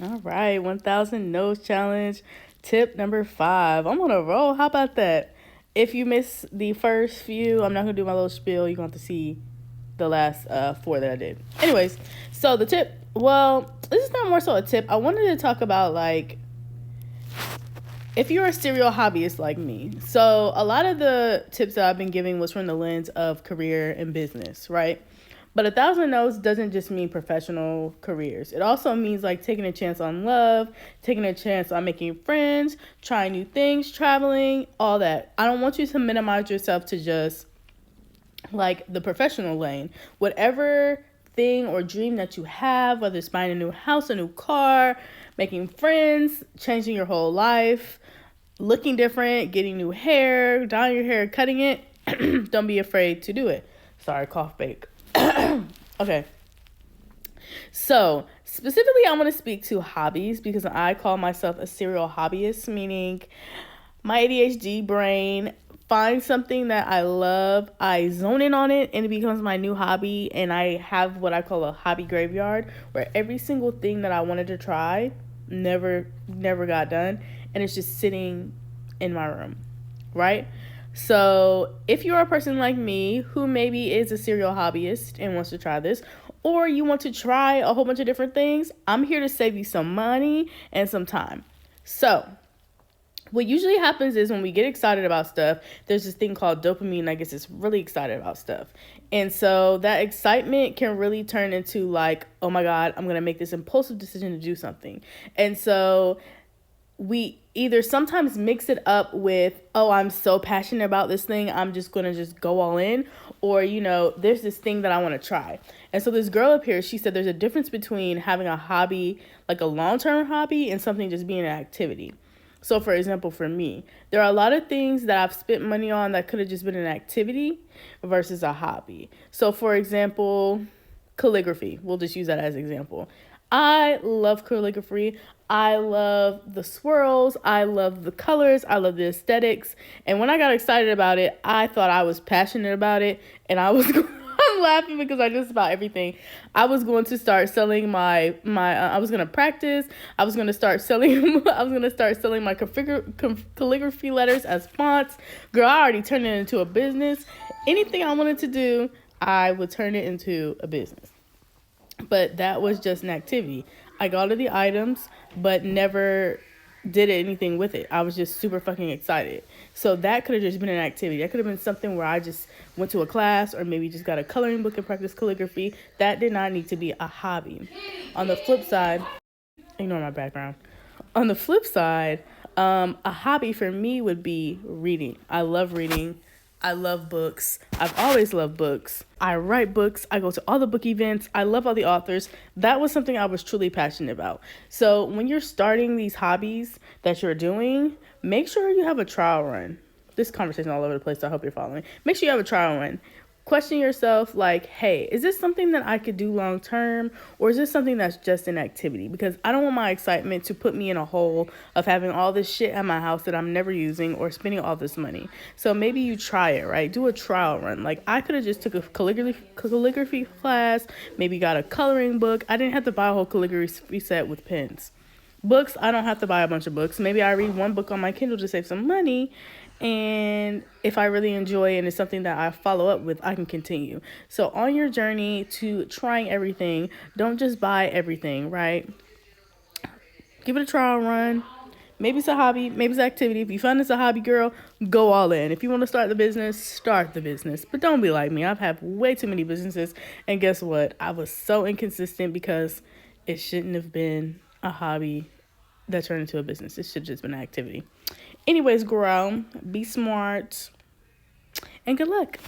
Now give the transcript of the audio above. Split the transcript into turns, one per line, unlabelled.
All right, 1,000 no's challenge. Tip number 5. I'm on a roll. How about that? If you miss the first few, I'm not going to do my little spiel. You're going to have to see the last 4 that I did. Anyways, so the tip, well, this is not more so a tip. I wanted to talk about, like, if you're a serial hobbyist like me. So a lot of the tips that I've been giving was from the lens of career and business, right? But 1,000 no's doesn't just mean professional careers. It also means like taking a chance on love, taking a chance on making friends, trying new things, traveling, all that. I don't want you to minimize yourself to just like the professional lane. Whatever thing or dream that you have, whether it's buying a new house, a new car, making friends, changing your whole life, looking different, getting new hair, dyeing your hair, cutting it, don't be afraid to do it. Sorry, cough bake. Okay. So, specifically, I want to speak to hobbies because I call myself a serial hobbyist, meaning my ADHD brain finds something that I love, I zone in on it, and it becomes my new hobby. And I have what I call a hobby graveyard, where every single thing that I wanted to try never got done, and it's just sitting in my room, right? So if you're a person like me who maybe is a serial hobbyist and wants to try this, or you want to try a whole bunch of different things, I'm here to save you some money and some time. So what usually happens is when we get excited about stuff, there's this thing called dopamine that gets us really excited about stuff. And so that excitement can really turn into like, oh my God, I'm going to make this impulsive decision to do something. And so we either sometimes mix it up with, oh, I'm so passionate about this thing, I'm just going to just go all in. Or, there's this thing that I want to try. And so this girl up here, she said there's a difference between having a hobby, like a long-term hobby, and something just being an activity. So, for example, for me, there are a lot of things that I've spent money on that could have just been an activity versus a hobby. So, for example, calligraphy. We'll just use that as an example. I love calligraphy. I love the swirls. I love the colors. I love the aesthetics. And when I got excited about it, I thought I was passionate about it. And I was I'm laughing because I just about everything. I was going to start selling my I was going to practice. I was going to start selling my calligraphy letters as fonts. Girl, I already turned it into a business. Anything I wanted to do, I would turn it into a business. But that was just an activity. I got all of the items, but never did anything with it. I was just super fucking excited. So that could have just been an activity. That could have been something where I just went to a class or maybe just got a coloring book and practiced calligraphy. That did not need to be a hobby. On the flip side, ignore my background. On the flip side, a hobby for me would be reading. I love reading. I love books. I've always loved books. I write books. I go to all the book events. I love all the authors. That was something I was truly passionate about. So when you're starting these hobbies that you're doing, make sure you have a trial run. This conversation all over the place, so I hope you're following. Make sure you have a trial run. Question yourself like, hey, is this something that I could do long term, or is this something that's just an activity? Because I don't want my excitement to put me in a hole of having all this shit at my house that I'm never using or spending all this money. So maybe you try it, right? Do a trial run. Like I could have just took a calligraphy class, maybe got a coloring book. I didn't have to buy a whole calligraphy set with pens. Books, I don't have to buy a bunch of books. Maybe I read one book on my Kindle to save some money. And if I really enjoy it and it's something that I follow up with, I can continue. So on your journey to trying everything, don't just buy everything, right? Give it a trial run. Maybe it's a hobby, maybe it's an activity. If you find it's a hobby, girl, go all in. If you want to start the business, start the business. But don't be like me. I've had way too many businesses. And guess what? I was so inconsistent because it shouldn't have been a hobby that turned into a business. It should have just been an activity. Anyways, grow, be smart, and good luck.